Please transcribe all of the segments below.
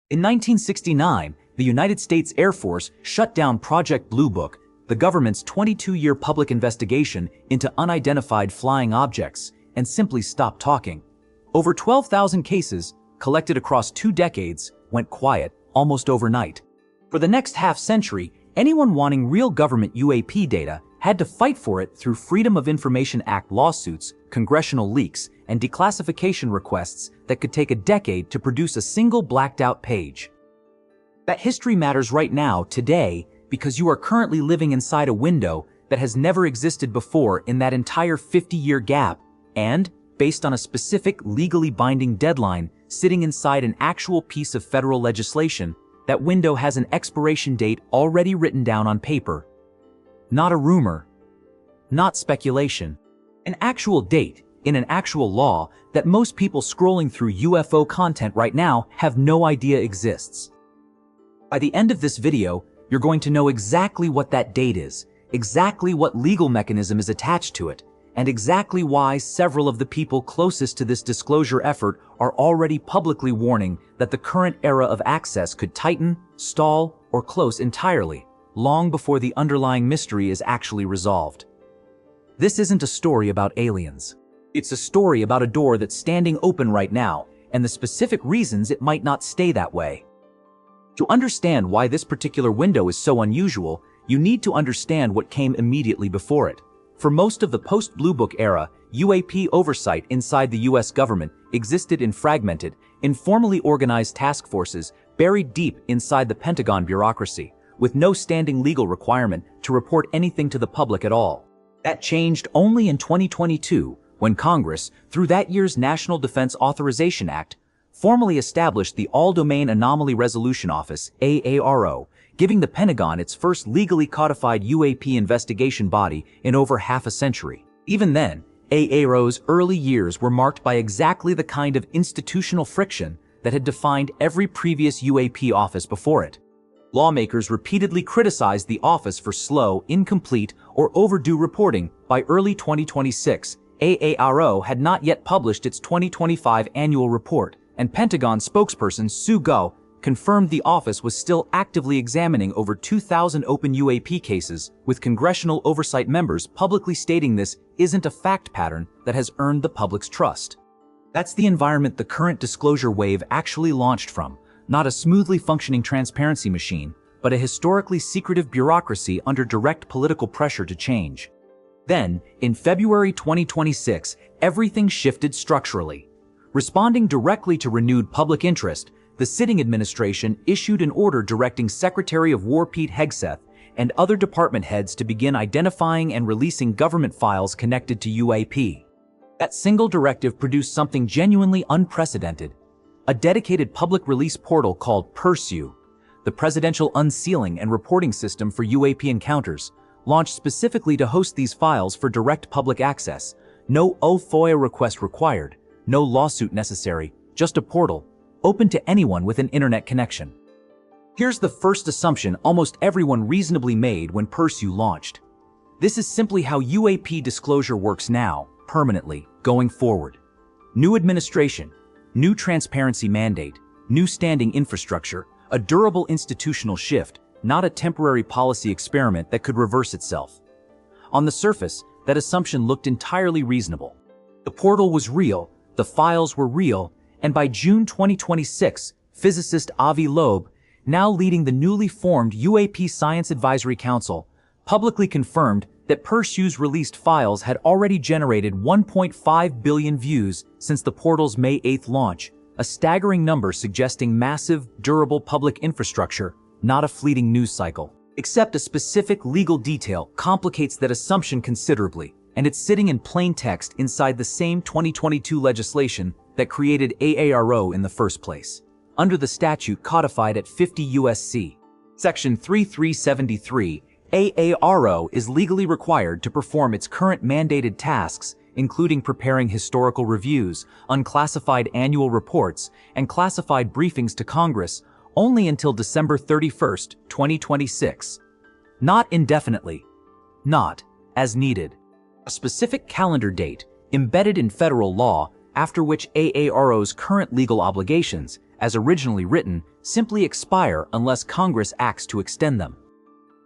In 1969, the United States Air Force shut down Project Blue Book, the government's 22-year public investigation into unidentified flying objects, and simply stopped talking. Over 12,000 cases, collected across 2 decades, went quiet almost overnight. For the next half-century, anyone wanting real government UAP data had to fight for it through Freedom of Information Act lawsuits, congressional leaks, and declassification requests that could take a decade to produce a single blacked-out page. That history matters right now, today, because you are currently living inside a window that has never existed before in that entire 50-year gap, and, based on a specific legally binding deadline, sitting inside an actual piece of federal legislation, that window has an expiration date already written down on paper. Not a rumor, not speculation. An actual date in an actual law that most people scrolling through UFO content right now have no idea exists. By the end of this video, you're going to know exactly what that date is, exactly what legal mechanism is attached to it, and exactly why several of the people closest to this disclosure effort are already publicly warning that the current era of access could tighten, stall, or close entirely, long before the underlying mystery is actually resolved. This isn't a story about aliens. It's a story about a door that's standing open right now, and the specific reasons it might not stay that way. To understand why this particular window is so unusual, you need to understand what came immediately before it. For most of the post-Blue Book era, UAP oversight inside the US government existed in fragmented, informally organized task forces buried deep inside the Pentagon bureaucracy, with no standing legal requirement to report anything to the public at all. That changed only in 2022, when Congress, through that year's National Defense Authorization Act, formally established the All-Domain Anomaly Resolution Office, AARO, giving the Pentagon its first legally codified UAP investigation body in over half a century. Even then, AARO's early years were marked by exactly the kind of institutional friction that had defined every previous UAP office before it. Lawmakers repeatedly criticized the office for slow, incomplete, or overdue reporting. By early 2026, AARO had not yet published its 2025 annual report, and Pentagon spokesperson Sue Goh confirmed the office was still actively examining over 2,000 open UAP cases, with congressional oversight members publicly stating this isn't a fact pattern that has earned the public's trust. That's the environment the current disclosure wave actually launched from, not a smoothly functioning transparency machine, but a historically secretive bureaucracy under direct political pressure to change. Then, in February 2026, everything shifted structurally. Responding directly to renewed public interest, the sitting administration issued an order directing Secretary of War Pete Hegseth and other department heads to begin identifying and releasing government files connected to UAP. That single directive produced something genuinely unprecedented: a dedicated public release portal called PURSUE, the Presidential Unsealing and Reporting System for UAP Encounters, launched specifically to host these files for direct public access. No FOIA request required, no lawsuit necessary, just a portal, open to anyone with an internet connection. Here's the first assumption almost everyone reasonably made when PURSUE launched. This is simply how UAP disclosure works now, permanently, going forward. New administration, new transparency mandate, new standing infrastructure, a durable institutional shift, not a temporary policy experiment that could reverse itself. On the surface, that assumption looked entirely reasonable. The portal was real, the files were real, and by June 2026, physicist Avi Loeb, now leading the newly formed UAP Science Advisory Council, publicly confirmed that PURSUE's released files had already generated 1.5 billion views since the portal's May 8th launch, a staggering number suggesting massive, durable public infrastructure, not a fleeting news cycle. Except a specific legal detail complicates that assumption considerably, and it's sitting in plain text inside the same 2022 legislation that created AARO in the first place. Under the statute codified at 50 U.S.C. Section 3373, AARO is legally required to perform its current mandated tasks, including preparing historical reviews, unclassified annual reports, and classified briefings to Congress, only until December 31, 2026. Not indefinitely. Not as needed. A specific calendar date, embedded in federal law, after which AARO's current legal obligations, as originally written, simply expire unless Congress acts to extend them.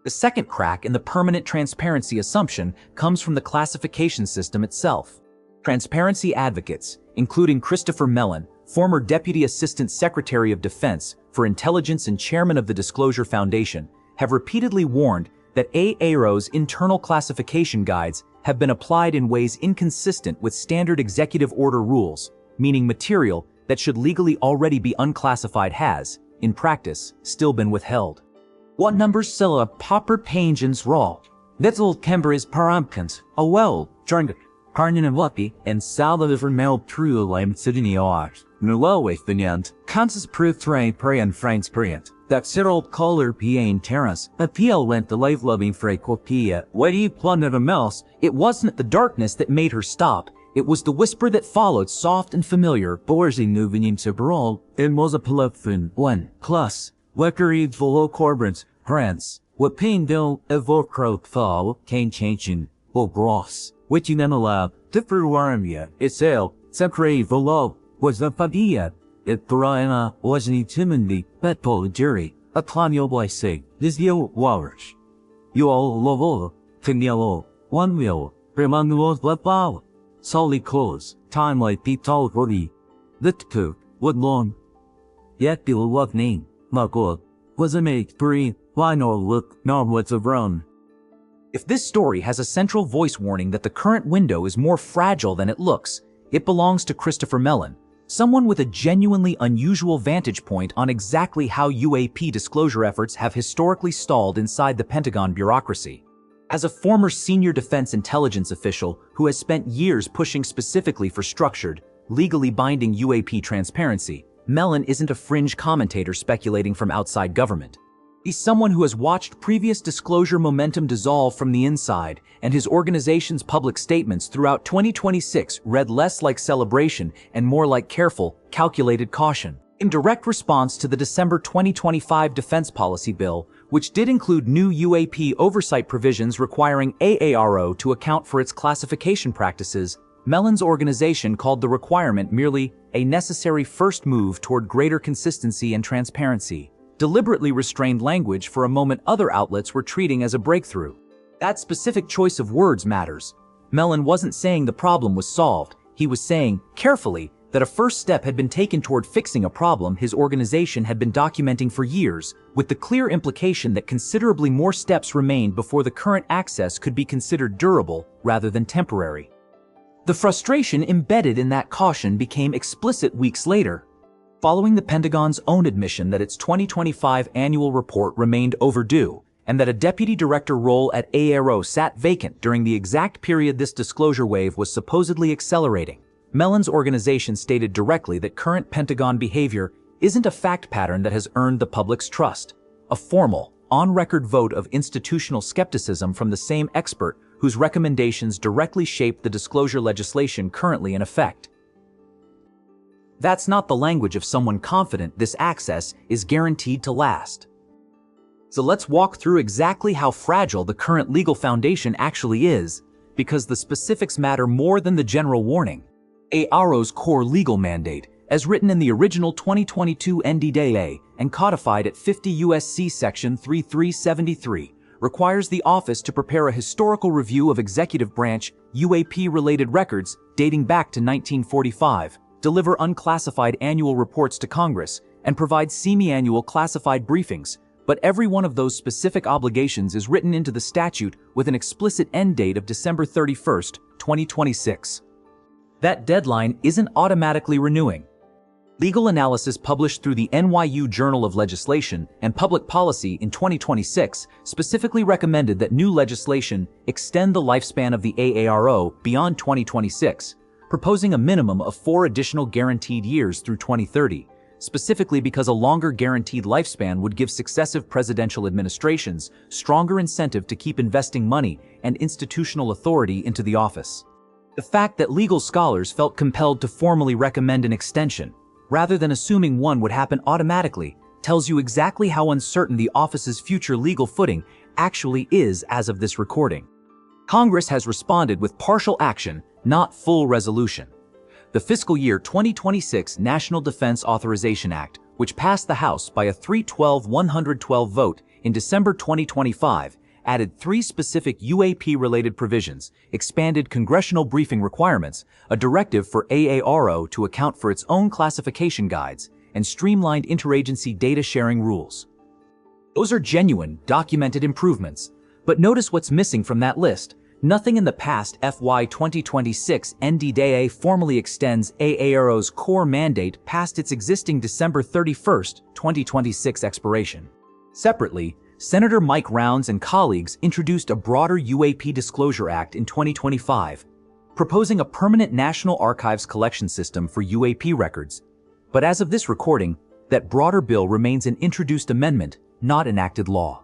The second crack in the permanent transparency assumption comes from the classification system itself. Transparency advocates, including Christopher Mellon, former Deputy Assistant Secretary of Defense for Intelligence and Chairman of the Disclosure Foundation, have repeatedly warned that AARO's internal classification guides have been applied in ways inconsistent with standard executive order rules, meaning material that should legally already be unclassified has, in practice, still been withheld. What numbers sell a popper paingens raw? Little Kember is parampkins, a well, joined Carnin and Luppy, and Salvador Mel True Lame Sydney Oars. Nulo with the Nyant, Kansas Proof Train Perian Frank's Periant. That Cyril Color Piane Terrace, a PL went the life loving Fracopia. When he plundered a mouse, it wasn't the darkness that made her stop. It was the whisper that followed, soft and familiar. Borsing moving into Barol, it was a Pelophin. 1. Plus. Weckery Volo Corbins, France. What pain do evocro fall, cane changing, or gross. Which in a lab, differ warmia, it's ale, separe volo, was the Padilla. It Brianna wasn't intimidly, but Paul jury, a planio by say, this yo wars. You all lovo, Tignello, one wheel, Remanduos Lepao. Solid close, time like Pitol Rodi. Lit cook, what long? Yet the love name. Magua, was a make three, why no look, no what's a run. If this story has a central voice warning that the current window is more fragile than it looks, it belongs to Christopher Mellon, someone with a genuinely unusual vantage point on exactly how UAP disclosure efforts have historically stalled inside the Pentagon bureaucracy. As a former senior defense intelligence official who has spent years pushing specifically for structured, legally binding UAP transparency, Mellon isn't a fringe commentator speculating from outside government. He's someone who has watched previous disclosure momentum dissolve from the inside, and his organization's public statements throughout 2026 read less like celebration and more like careful, calculated caution. In direct response to the December 2025 Defense Policy Bill, which did include new UAP oversight provisions requiring AARO to account for its classification practices, Mellon's organization called the requirement merely a necessary first move toward greater consistency and transparency, deliberately restrained language for a moment other outlets were treating as a breakthrough. That specific choice of words matters. Mellon wasn't saying the problem was solved. He was saying, carefully, that a first step had been taken toward fixing a problem his organization had been documenting for years, with the clear implication that considerably more steps remained before the current access could be considered durable rather than temporary. The frustration embedded in that caution became explicit weeks later. Following the Pentagon's own admission that its 2025 annual report remained overdue, and that a deputy director role at AARO sat vacant during the exact period this disclosure wave was supposedly accelerating, Mellon's organization stated directly that current Pentagon behavior isn't a fact pattern that has earned the public's trust, a formal, on-record vote of institutional skepticism from the same expert whose recommendations directly shape the disclosure legislation currently in effect. That's not the language of someone confident this access is guaranteed to last. So let's walk through exactly how fragile the current legal foundation actually is, because the specifics matter more than the general warning. AARO's core legal mandate, as written in the original 2022 NDAA and codified at 50 U.S.C. Section 3373, requires the office to prepare a historical review of executive branch UAP-related records dating back to 1945, deliver unclassified annual reports to Congress, and provide semi-annual classified briefings, but every one of those specific obligations is written into the statute with an explicit end date of December 31, 2026. That deadline isn't automatically renewing. Legal analysis published through the NYU Journal of Legislation and Public Policy in 2026 specifically recommended that new legislation extend the lifespan of the AARO beyond 2026, proposing a minimum of 4 additional guaranteed years through 2030, specifically because a longer guaranteed lifespan would give successive presidential administrations stronger incentive to keep investing money and institutional authority into the office. The fact that legal scholars felt compelled to formally recommend an extension, rather than assuming one would happen automatically, tells you exactly how uncertain the office's future legal footing actually is as of this recording. Congress has responded with partial action, not full resolution. The fiscal year 2026 National Defense Authorization Act, which passed the House by a 312-112 vote in December 2025, added 3 specific UAP-related provisions, expanded congressional briefing requirements, a directive for AARO to account for its own classification guides, and streamlined interagency data sharing rules. Those are genuine, documented improvements. But notice what's missing from that list. Nothing in the past FY 2026 NDDA formally extends AARO's core mandate past its existing December 31, 2026 expiration. Separately, Senator Mike Rounds and colleagues introduced a broader UAP Disclosure Act in 2025, proposing a permanent National Archives collection system for UAP records. But as of this recording, that broader bill remains an introduced amendment, not enacted law.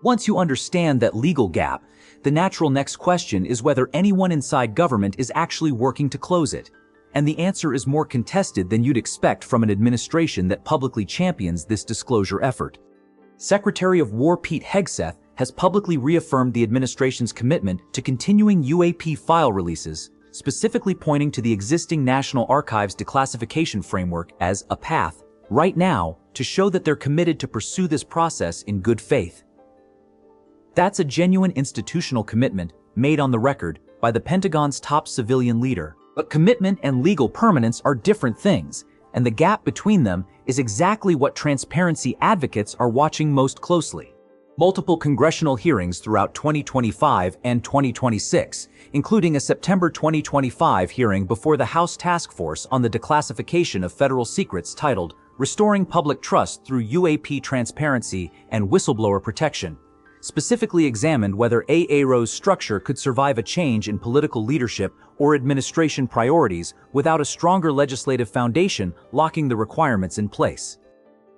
Once you understand that legal gap, the natural next question is whether anyone inside government is actually working to close it. And the answer is more contested than you'd expect from an administration that publicly champions this disclosure effort. Secretary of War Pete Hegseth has publicly reaffirmed the administration's commitment to continuing UAP file releases, specifically pointing to the existing National Archives declassification framework as a path, right now, to show that they're committed to pursue this process in good faith. That's a genuine institutional commitment made on the record by the Pentagon's top civilian leader. But commitment and legal permanence are different things, and the gap between them is exactly what transparency advocates are watching most closely. Multiple congressional hearings throughout 2025 and 2026, including a September 2025 hearing before the House Task Force on the Declassification of Federal Secrets titled Restoring Public Trust Through UAP Transparency and Whistleblower Protection, specifically examined whether AARO's structure could survive a change in political leadership or administration priorities without a stronger legislative foundation locking the requirements in place.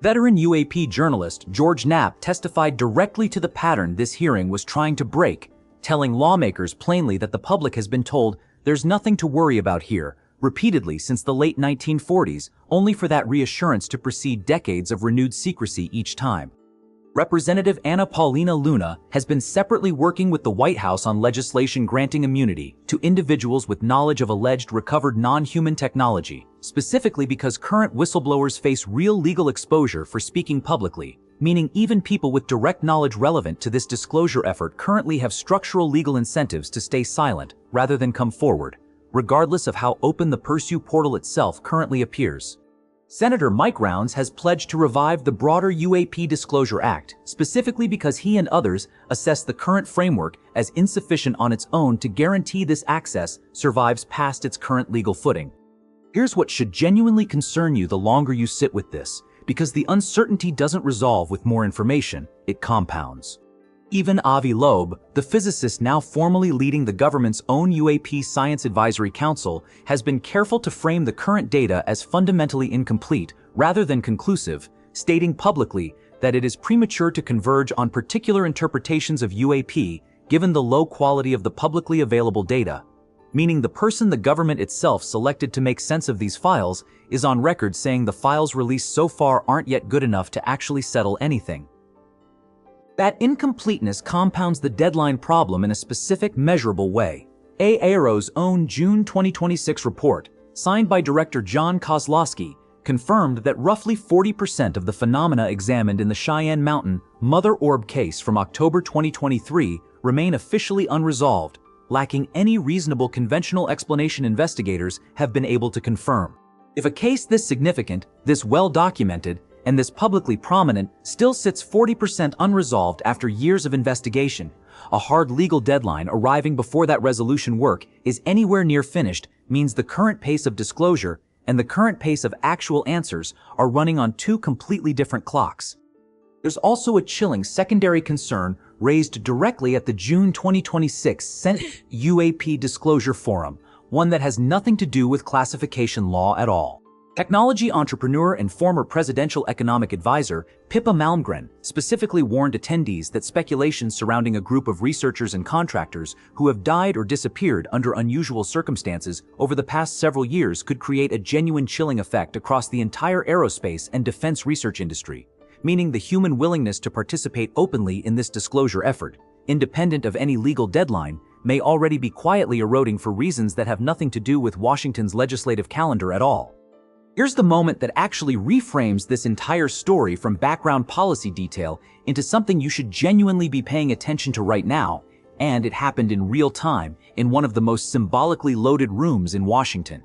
Veteran UAP journalist George Knapp testified directly to the pattern this hearing was trying to break, telling lawmakers plainly that the public has been told there's nothing to worry about here, repeatedly since the late 1940s, only for that reassurance to precede decades of renewed secrecy each time. Representative Anna Paulina Luna has been separately working with the White House on legislation granting immunity to individuals with knowledge of alleged recovered non-human technology, specifically because current whistleblowers face real legal exposure for speaking publicly, meaning even people with direct knowledge relevant to this disclosure effort currently have structural legal incentives to stay silent rather than come forward, regardless of how open the Pursue portal itself currently appears. Senator Mike Rounds has pledged to revive the broader UAP Disclosure Act, specifically because he and others assess the current framework as insufficient on its own to guarantee this access survives past its current legal footing. Here's what should genuinely concern you the longer you sit with this, because the uncertainty doesn't resolve with more information, it compounds. Even Avi Loeb, the physicist now formally leading the government's own UAP Science Advisory Council, has been careful to frame the current data as fundamentally incomplete rather than conclusive, stating publicly that it is premature to converge on particular interpretations of UAP given the low quality of the publicly available data, meaning the person the government itself selected to make sense of these files is on record saying the files released so far aren't yet good enough to actually settle anything. That incompleteness compounds the deadline problem in a specific, measurable way. AARO's own June 2026 report, signed by Director John Kozlowski, confirmed that roughly 40% of the phenomena examined in the Cheyenne Mountain Mother Orb case from October 2023 remain officially unresolved, lacking any reasonable conventional explanation investigators have been able to confirm. If a case this significant, this well-documented, and this publicly prominent still sits 40% unresolved after years of investigation, a hard legal deadline arriving before that resolution work is anywhere near finished means the current pace of disclosure and the current pace of actual answers are running on two completely different clocks. There's also a chilling secondary concern raised directly at the June 2026 Senate UAP Disclosure Forum, one that has nothing to do with classification law at all. Technology entrepreneur and former presidential economic advisor Pippa Malmgren specifically warned attendees that speculations surrounding a group of researchers and contractors who have died or disappeared under unusual circumstances over the past several years could create a genuine chilling effect across the entire aerospace and defense research industry, meaning the human willingness to participate openly in this disclosure effort, independent of any legal deadline, may already be quietly eroding for reasons that have nothing to do with Washington's legislative calendar at all. Here's the moment that actually reframes this entire story from background policy detail into something you should genuinely be paying attention to right now, and it happened in real time in one of the most symbolically loaded rooms in Washington.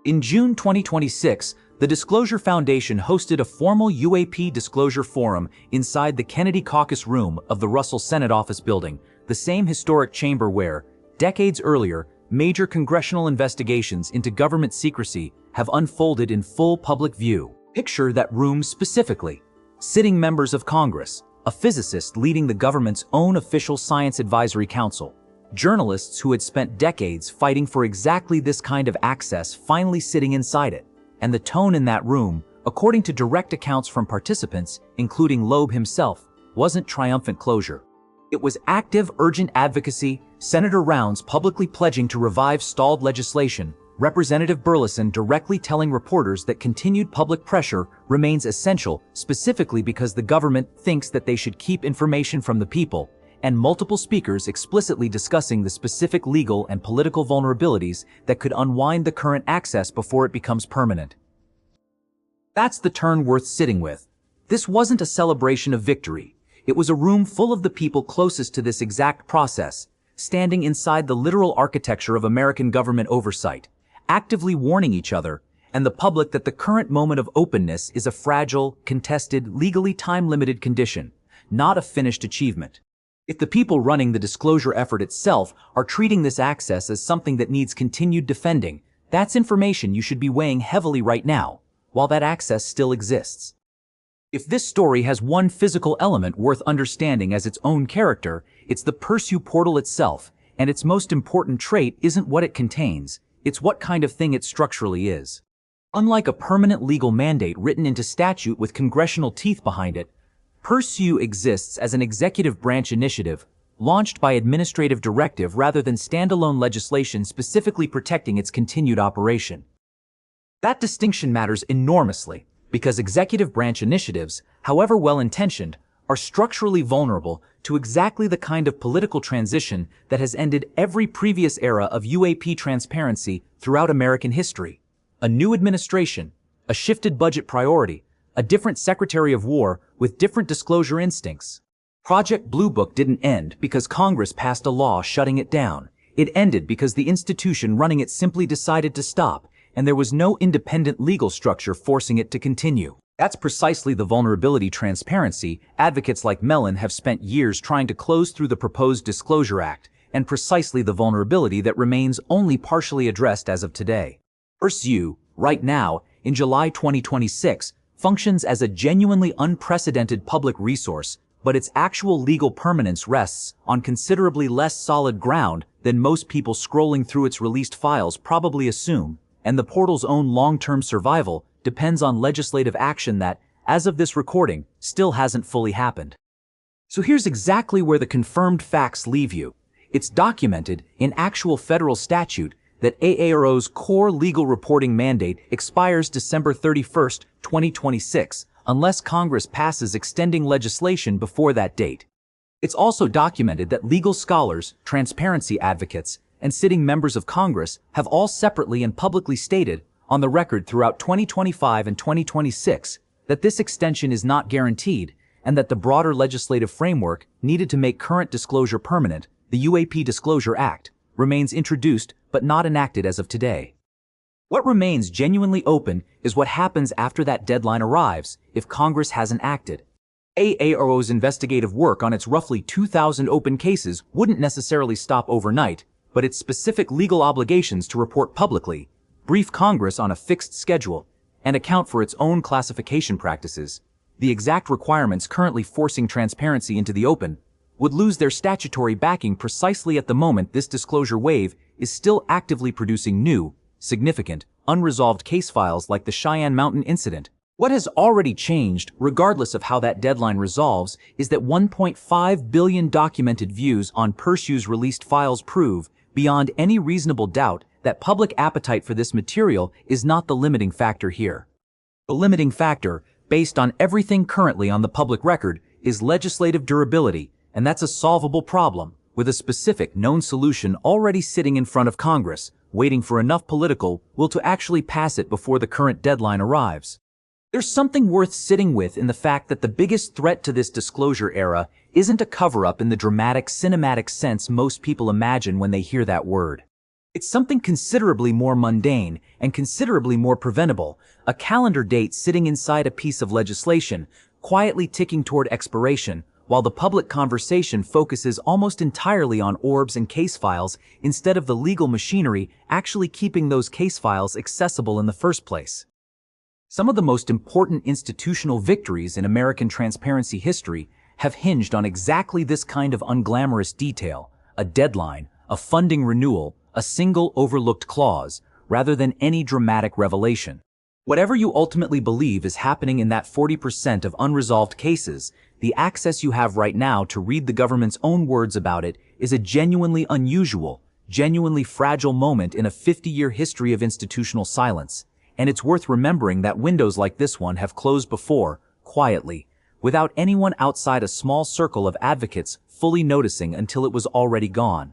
In June 2026, the Disclosure Foundation hosted a formal UAP disclosure forum inside the Kennedy Caucus Room of the Russell Senate Office Building, the same historic chamber where, decades earlier, major congressional investigations into government secrecy have unfolded in full public view. Picture that room specifically. Sitting members of Congress, a physicist leading the government's own official science advisory council, journalists who had spent decades fighting for exactly this kind of access finally sitting inside it, and the tone in that room, according to direct accounts from participants, including Loeb himself, wasn't triumphant closure. It was active, urgent advocacy, Senator Rounds publicly pledging to revive stalled legislation, Representative Burleson directly telling reporters that continued public pressure remains essential specifically because the government thinks that they should keep information from the people, and multiple speakers explicitly discussing the specific legal and political vulnerabilities that could unwind the current access before it becomes permanent. That's the turn worth sitting with. This wasn't a celebration of victory. It was a room full of the people closest to this exact process, standing inside the literal architecture of American government oversight, actively warning each other and the public that the current moment of openness is a fragile, contested, legally time-limited condition, not a finished achievement. If the people running the disclosure effort itself are treating this access as something that needs continued defending, that's information you should be weighing heavily right now, while that access still exists. If this story has one physical element worth understanding as its own character, it's the Pursu portal itself, and its most important trait isn't what it contains, it's what kind of thing it structurally is. Unlike a permanent legal mandate written into statute with congressional teeth behind it, Pursu exists as an executive branch initiative, launched by administrative directive rather than standalone legislation specifically protecting its continued operation. That distinction matters enormously, because executive branch initiatives, however well-intentioned, are structurally vulnerable to exactly the kind of political transition that has ended every previous era of UAP transparency throughout American history. A new administration, a shifted budget priority, a different Secretary of War with different disclosure instincts. Project Blue Book didn't end because Congress passed a law shutting it down. It ended because the institution running it simply decided to stop, and there was no independent legal structure forcing it to continue. That's precisely the vulnerability transparency advocates like Mellon have spent years trying to close through the proposed Disclosure Act, and precisely the vulnerability that remains only partially addressed as of today. Pursu, right now, in July 2026, functions as a genuinely unprecedented public resource, but its actual legal permanence rests on considerably less solid ground than most people scrolling through its released files probably assume, and the portal's own long-term survival depends on legislative action that, as of this recording, still hasn't fully happened. So here's exactly where the confirmed facts leave you. It's documented in actual federal statute that AARO's core legal reporting mandate expires December 31st, 2026, unless Congress passes extending legislation before that date. It's also documented that legal scholars, transparency advocates, and sitting members of Congress have all separately and publicly stated, on the record throughout 2025 and 2026, that this extension is not guaranteed, and that the broader legislative framework needed to make current disclosure permanent, the UAP Disclosure Act, remains introduced but not enacted as of today. What remains genuinely open is what happens after that deadline arrives if Congress hasn't acted. AARO's investigative work on its roughly 2,000 open cases wouldn't necessarily stop overnight, but its specific legal obligations to report publicly, brief Congress on a fixed schedule, and account for its own classification practices, the exact requirements currently forcing transparency into the open, would lose their statutory backing precisely at the moment this disclosure wave is still actively producing new, significant, unresolved case files like the Cheyenne Mountain incident. What has already changed, regardless of how that deadline resolves, is that 1.5 billion documented views on Pursu's released files prove, beyond any reasonable doubt, that public appetite for this material is not the limiting factor here. The limiting factor, based on everything currently on the public record, is legislative durability, and that's a solvable problem, with a specific known solution already sitting in front of Congress, waiting for enough political will to actually pass it before the current deadline arrives. There's something worth sitting with in the fact that the biggest threat to this disclosure era isn't a cover-up in the dramatic, cinematic sense most people imagine when they hear that word. It's something considerably more mundane and considerably more preventable, a calendar date sitting inside a piece of legislation, quietly ticking toward expiration, while the public conversation focuses almost entirely on orbs and case files instead of the legal machinery actually keeping those case files accessible in the first place. Some of the most important institutional victories in American transparency history have hinged on exactly this kind of unglamorous detail, a deadline, a funding renewal, a single overlooked clause, rather than any dramatic revelation. Whatever you ultimately believe is happening in that 40% of unresolved cases, the access you have right now to read the government's own words about it is a genuinely unusual, genuinely fragile moment in a 50-year history of institutional silence. And it's worth remembering that windows like this one have closed before, quietly, without anyone outside a small circle of advocates fully noticing until it was already gone.